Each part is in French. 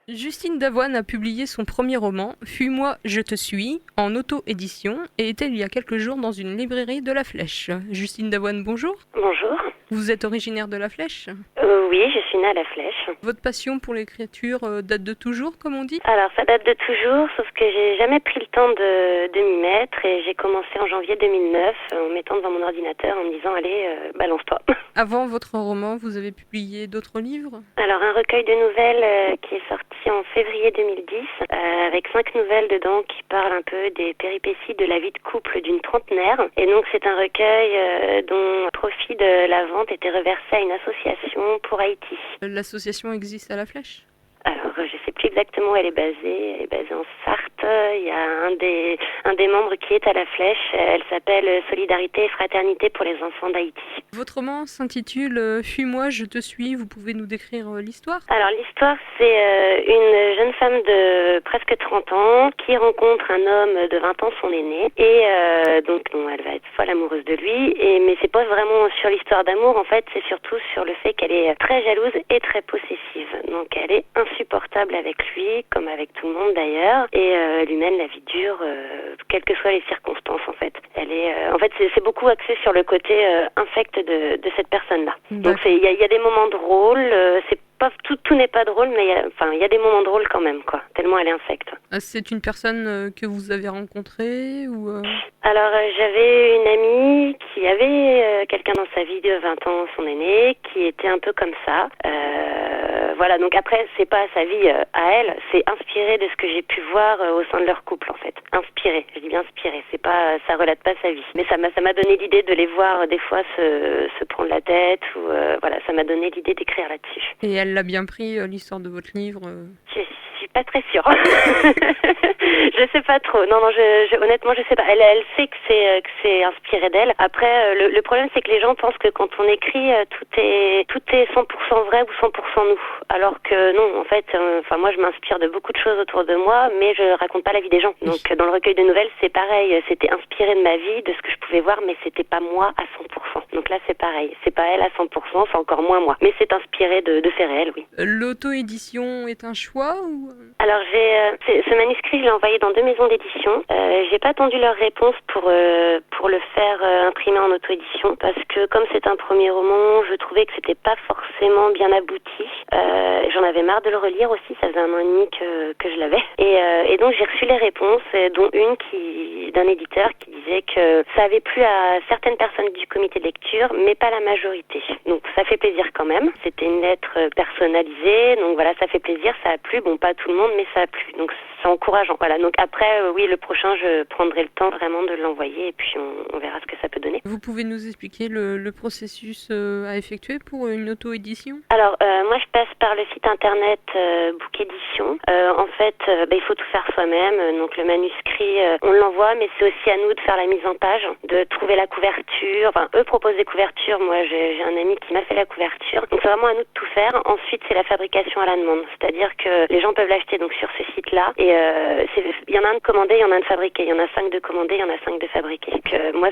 Justine Davoine a publié son premier roman, Fuis-moi, je te suis, en auto-édition et était il y a quelques jours dans une librairie de La Flèche. Justine Davoine, bonjour. Bonjour. Vous êtes originaire de La Flèche. Oui, je suis née à La Flèche. Votre passion pour l'écriture date de toujours, comme on dit? Alors, ça date de toujours, sauf que j'ai jamais pris le temps de m'y mettre et j'ai commencé en janvier 2009 en mettant devant mon ordinateur en me disant allez, balance-toi. Avant votre roman, vous avez publié d'autres livres? Alors, un recueil de nouvelles qui est sorti en février 2010 avec 5 nouvelles dedans qui parlent un peu des péripéties de la vie de couple d'une trentenaire. Et donc, c'est un recueil dont le profit de la vente était reversé à une association pour Haïti. L'association existe à La Flèche? Alors, je sais plus exactement où elle est basée. Elle est basée en Sarthe. Il y a un des membres qui est à La Flèche. Elle s'appelle Solidarité et Fraternité pour les enfants d'Haïti. Votre roman s'intitule Fuis-moi, je te suis. Vous pouvez nous décrire l'histoire? Alors, l'histoire, c'est une jeune femme de presque 30 ans qui rencontre un homme de 20 ans, son aîné. Et donc, bon, elle va être folle amoureuse de lui. Mais c'est pas vraiment sur l'histoire d'amour. En fait, c'est surtout sur le fait qu'elle est très jalouse et très possessive. Donc, elle est insupportable avec lui, comme avec tout le monde d'ailleurs, et elle lui mène la vie dure, quelles que soient les circonstances en fait. Elle est, en fait, c'est beaucoup axé sur le côté infect de cette personne-là. Donc il y a des moments drôles, c'est pas tout n'est pas drôle, mais il y a des moments drôles quand même, quoi. Tellement elle est infecte. C'est une personne que vous avez rencontrée ou Alors j'avais une amie qui avait quelqu'un dans sa vie de 20 ans, son aîné, qui était un peu comme ça. Voilà, donc après c'est pas sa vie à elle, c'est inspiré de ce que j'ai pu voir au sein de leur couple en fait. Inspiré, je dis bien inspiré, c'est pas, ça relate pas sa vie. Mais ça m'a donné l'idée de les voir des fois se prendre la tête ou voilà, ça m'a donné l'idée d'écrire là-dessus. Et elle l'a bien pris, l'histoire de votre livre Je suis pas très sûre. Je sais pas trop. Non, honnêtement, je sais pas. Elle sait que c'est inspiré d'elle. Après, le problème, c'est que les gens pensent que quand on écrit, tout est 100% vrai ou 100% nous. Alors que non, en fait, moi, je m'inspire de beaucoup de choses autour de moi, mais je raconte pas la vie des gens. Donc, dans le recueil de nouvelles, c'est pareil. C'était inspiré de ma vie, de ce que je pouvais voir, mais c'était pas moi à 100%. Donc là, c'est pareil. C'est pas elle à 100%, c'est encore moins moi. Mais c'est inspiré de faits réels, oui. L'auto-édition est un choix ou Alors ce manuscrit, je l'ai envoyé dans 2 maisons d'édition. J'ai pas attendu leur réponse pour le faire imprimer en auto-édition parce que comme c'est un premier roman, je trouvais que c'était pas forcément bien abouti. J'en avais marre de le relire aussi, ça faisait 1 an et demi que je l'avais. Et donc j'ai reçu les réponses, dont une d'un éditeur qui disait que ça avait plu à certaines personnes du comité de lecture, mais pas la majorité. Donc ça fait plaisir quand même. C'était une lettre personnalisée, donc voilà, ça fait plaisir, ça a plu. Bon, pas à tout le monde, mais ça a plu. Donc c'est encourageant. Voilà. Donc après, oui, le prochain, je prendrai le temps vraiment de l'envoyer et puis on verra ce que ça peut donner. Vous pouvez nous expliquer le processus à effectuer pour une auto-édition? Alors, moi, je passe par le site internet Book Édition. En fait, il faut tout faire soi-même. Donc le manuscrit, on l'envoie, mais c'est aussi à nous de faire la mise en page, de trouver la couverture. Enfin, eux proposent des couvertures. Moi, j'ai un ami qui m'a fait la couverture. Donc c'est vraiment à nous de tout faire. Ensuite, c'est la fabrication à la demande. C'est-à-dire que les gens peuvent l'acheter donc sur ce site-là. Et il y en a un de commandé, il y en a un de fabriqué. Il y en a 5 de commandés, il y en a 5 de fabriqués. Donc, moi,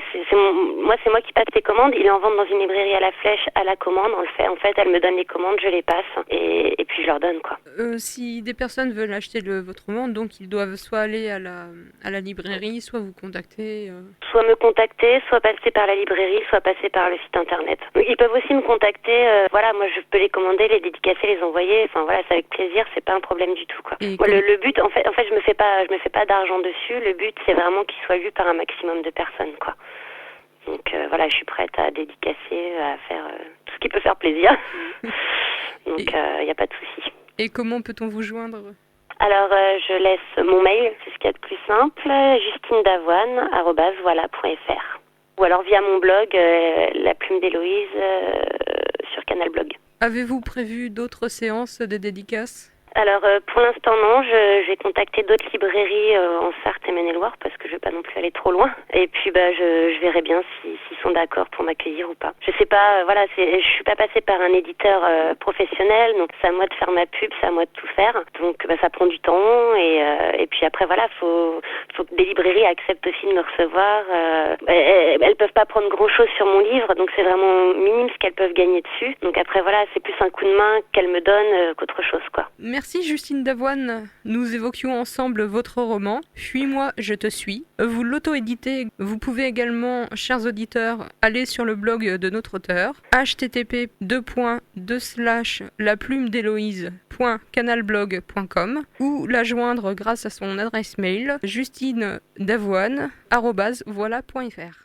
c'est moi qui passe les commandes. Il est en vente dans une librairie à La Flèche à la commande. On le fait. En fait, elle me donne les commandes, je les passe et puis je leur donne quoi. Si des personnes veulent acheter votre roman, donc ils doivent soit aller à la librairie, soit vous contacter. Soit me contacter, soit passer par la librairie, soit passer par le site internet. Donc, ils peuvent aussi me contacter. Voilà, moi je peux les commander, les dédicacer, les envoyer. Enfin voilà, c'est avec plaisir. C'est pas un problème du tout quoi. Moi, le but, en fait, je me fais pas d'argent dessus. Le but, c'est vraiment qu'il soit lu par un maximum de personnes quoi. Donc voilà, je suis prête à dédicacer, à faire tout ce qui peut faire plaisir. Donc il n'y a pas de souci. Et comment peut-on vous joindre? Alors je laisse mon mail, c'est ce qu'il y a de plus simple, justinedavoine@voilà.fr. Ou alors via mon blog, La Plume d'Héloïse, sur Canal Blog. Avez-vous prévu d'autres séances de dédicaces? Alors pour l'instant non, j'ai contacté d'autres librairies en Sarthe et Maine-et-Loire parce que je vais pas non plus aller trop loin. Et puis je verrai bien s'ils sont d'accord pour m'accueillir ou pas. Je sais pas, voilà, je suis pas passée par un éditeur professionnel, donc c'est à moi de faire ma pub, c'est à moi de tout faire. Donc ça prend du temps et puis après voilà, faut que des librairies acceptent aussi de me recevoir. Elles peuvent pas prendre grand chose sur mon livre, donc c'est vraiment minime ce qu'elles peuvent gagner dessus. Donc après voilà, c'est plus un coup de main qu'elles me donnent qu'autre chose quoi. Merci Merci Justine Davoine. Nous évoquions ensemble votre roman « Fuis-moi, je te suis ». Vous l'auto-éditez. Vous pouvez également, chers auditeurs, aller sur le blog de notre auteur http://laplumedeloise.canalblog.com ou la joindre grâce à son adresse mail justinedavoine@voilà.fr.